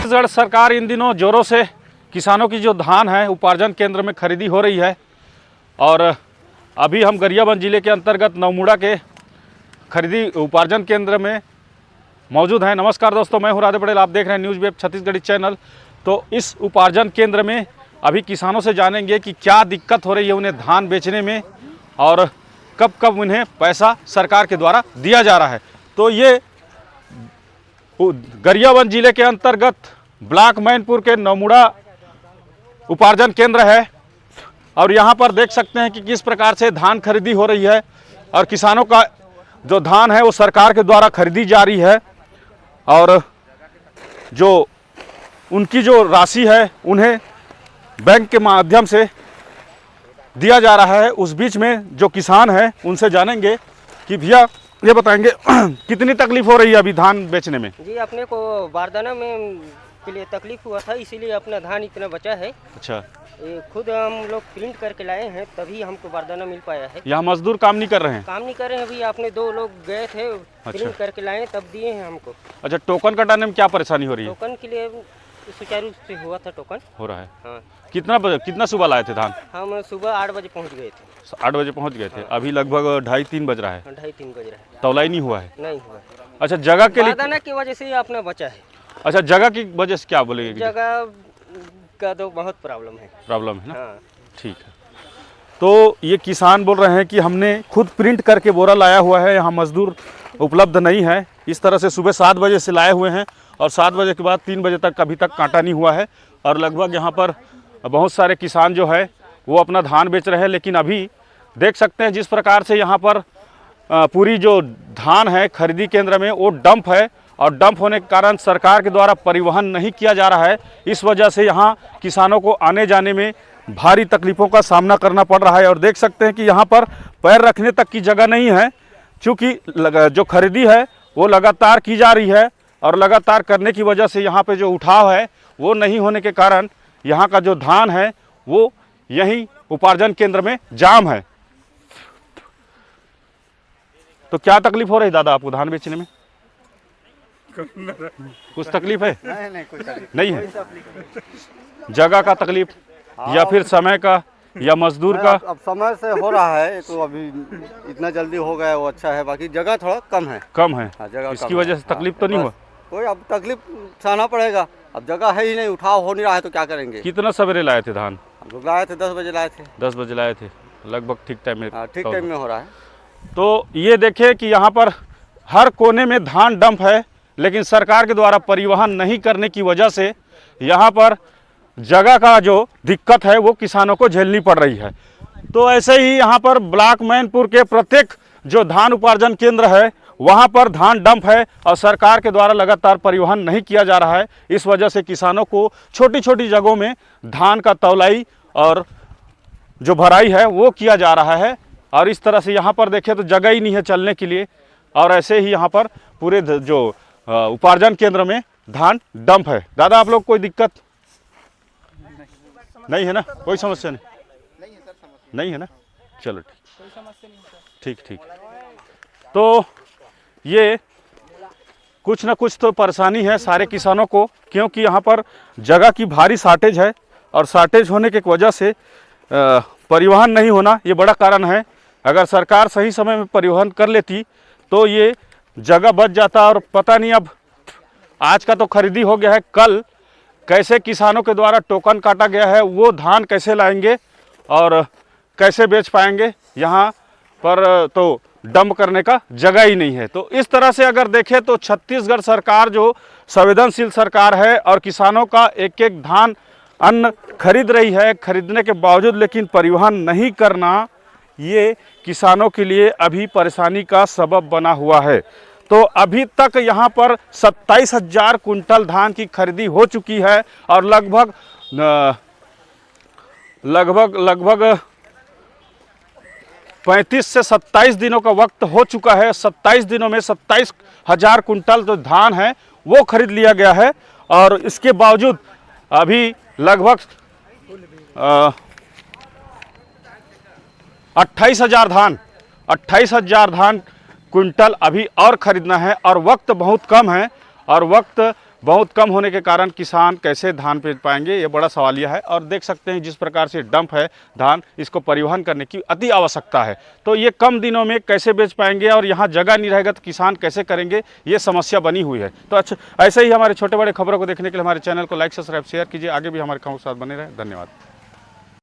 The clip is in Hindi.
छत्तीसगढ़ सरकार इन दिनों जोरों से किसानों की जो धान है उपार्जन केंद्र में खरीदी हो रही है। और अभी हम गरियाबंद जिले के अंतर्गत नवमुड़ा के खरीदी उपार्जन केंद्र में मौजूद हैं। नमस्कार दोस्तों, मैं हूं राधे पटेल, आप देख रहे हैं न्यूज़ वेब छत्तीसगढ़ी चैनल। तो इस उपार्जन केंद्र में अभी किसानों से जानेंगे कि क्या दिक्कत हो रही है उन्हें धान बेचने में और कब कब उन्हें पैसा सरकार के द्वारा दिया जा रहा है। तो ये गरियाबंद जिले के अंतर्गत ब्लॉक मैनपुर के नवमुड़ा उपार्जन केंद्र है और यहाँ पर देख सकते हैं कि किस प्रकार से धान खरीदी हो रही है और किसानों का जो धान है वो सरकार के द्वारा खरीदी जा रही है और जो उनकी जो राशि है उन्हें बैंक के माध्यम से दिया जा रहा है। उस बीच में जो किसान है उनसे जानेंगे कि भैया ये बताएंगे कितनी तकलीफ हो रही है अभी धान बेचने में। जी, अपने को बारदाना में के लिए तकलीफ हुआ था, इसीलिए अपना धान इतना बचा है। अच्छा, ये खुद हम लोग प्रिंट करके लाए हैं तभी हमको बारदाना मिल पाया है। यहाँ मजदूर काम नहीं कर रहे हैं? काम नहीं कर रहे हैं, अभी अपने 2 लोग गए थे प्रिंट करके लाए तब दिए हैं हमको। अच्छा, टोकन कटाने में क्या परेशानी हो रही है? टोकन के लिए सुचारू रूप से हुआ था, टोकन हो रहा है। हाँ। कितना सुबह लाए थे धान? हम सुबह 8 बजे पहुँच गए थे। 8 बजे पहुँच गए थे। अभी लगभग 2:30-3 बज रहा है। 2:30-3 बज रहा है। तौलाई नहीं हुआ है? नहीं हुआ। अच्छा, जगह के लिए बारदाना की वजह से ही अपना बचा है। अच्छा, जगह की वजह से क्या बोलेंगे? जगह का तो बहुत प्रॉब्लम है ना? हाँ। ठीक है। तो ये किसान बोल रहे हैं कि हमने खुद प्रिंट करके बोरा लाया हुआ है, यहाँ मजदूर उपलब्ध नहीं है। इस तरह से सुबह 7 बजे से लाए हुए हैं और 7 बजे के बाद 3 बजे तक अभी तक कांटा नहीं हुआ है और लगभग यहाँ पर बहुत सारे किसान जो है वो अपना धान बेच रहे हैं। लेकिन अभी देख सकते हैं जिस प्रकार से यहाँ पर पूरी जो धान है खरीदी केंद्र में वो डंप है और डंप होने के कारण सरकार के द्वारा परिवहन नहीं किया जा रहा है। इस वजह से यहाँ किसानों को आने जाने में भारी तकलीफ़ों का सामना करना पड़ रहा है। और देख सकते हैं कि यहाँ पर पैर रखने तक की जगह नहीं है, क्योंकि जो खरीदी है वो लगातार की जा रही है और लगातार करने की वजह से यहाँ पे जो उठाव है वो नहीं होने के कारण यहाँ का जो धान है वो यहीं उपार्जन केंद्र में जाम है। तो क्या तकलीफ हो रही दादा आपको धान बेचने में? कुछ तकलीफ है? नहीं, कोई तकलीफ नहीं है। जगह का तकलीफ या फिर समय का या मजदूर का? अब समय से हो रहा है तो अभी इतना जल्दी हो गया वो अच्छा है, बाकी जगह थोड़ा कम है। हाँ, जगह इसकी कम वजह है। से तकलीफ तो नहीं हुआ? कोई अब तकलीफ सहना पड़ेगा, अब जगह है ही नहीं, उठाव हो नहीं रहा है तो क्या करेंगे। कितना सवेरे लाए थे धान? हम लोग लाए थे 10 बजे लाए थे। 10 बजे लाए थे, लगभग ठीक टाइम में। ठीक टाइम में हो रहा है। तो ये देखिए कि यहाँ पर हर कोने में धान डंप है, लेकिन सरकार के द्वारा परिवहन नहीं करने की वजह से यहाँ पर जगह का जो दिक्कत है वो किसानों को झेलनी पड़ रही है। तो ऐसे ही यहाँ पर ब्लॉक मैनपुर के प्रत्येक जो धान उपार्जन केंद्र है वहाँ पर धान डंप है और सरकार के द्वारा लगातार परिवहन नहीं किया जा रहा है। इस वजह से किसानों को छोटी छोटी जगहों में धान का तौलाई और जो भराई है वो किया जा रहा है। और इस तरह से यहाँ पर देखें तो जगह ही नहीं है चलने के लिए और ऐसे ही यहाँ पर पूरे जो उपार्जन केंद्र में धान डंप है। दादा आप लोग कोई दिक्कत नहीं है ना? कोई समस्या नहीं है ना? चलो ठीक। तो ये कुछ ना कुछ तो परेशानी है सारे किसानों को, क्योंकि यहाँ पर जगह की भारी शॉर्टेज है और शॉर्टेज होने की वजह से परिवहन नहीं होना ये बड़ा कारण है। अगर सरकार सही समय में परिवहन कर लेती तो ये जगह बच जाता। और पता नहीं अब आज का तो खरीदी हो गया है, कल कैसे किसानों के द्वारा टोकन काटा गया है वो धान कैसे लाएंगे और कैसे बेच पाएंगे? यहाँ पर तो डंप करने का जगह ही नहीं है। तो इस तरह से अगर देखें तो छत्तीसगढ़ सरकार जो संवेदनशील सरकार है और किसानों का एक एक धान अन्न खरीद रही है, खरीदने के बावजूद लेकिन परिवहन नहीं करना ये किसानों के लिए अभी परेशानी का सबब बना हुआ है। तो अभी तक यहाँ पर 27,000 कुंटल धान की खरीदी हो चुकी है और लगभग 35 से 27 दिनों का वक्त हो चुका है। 27 दिनों में 27,000 कुंटल जो धान है वो खरीद लिया गया है और इसके बावजूद अभी लगभग 28,000 धान कुंटल अभी और खरीदना है और वक्त बहुत कम है और वक्त बहुत कम होने के कारण किसान कैसे धान बेच पाएंगे, ये बड़ा सवालिया है। और देख सकते हैं जिस प्रकार से डंप है धान, इसको परिवहन करने की अति आवश्यकता है। तो ये कम दिनों में कैसे बेच पाएंगे और यहाँ जगह नहीं रहेगा तो किसान कैसे करेंगे, ये समस्या बनी हुई है। तो अच्छा, ऐसे ही हमारे छोटे बड़े खबरों को देखने के लिए हमारे चैनल को लाइक सब्सक्राइब शेयर कीजिए। आगे भी हमारे खबरों के साथ बने रहें। धन्यवाद।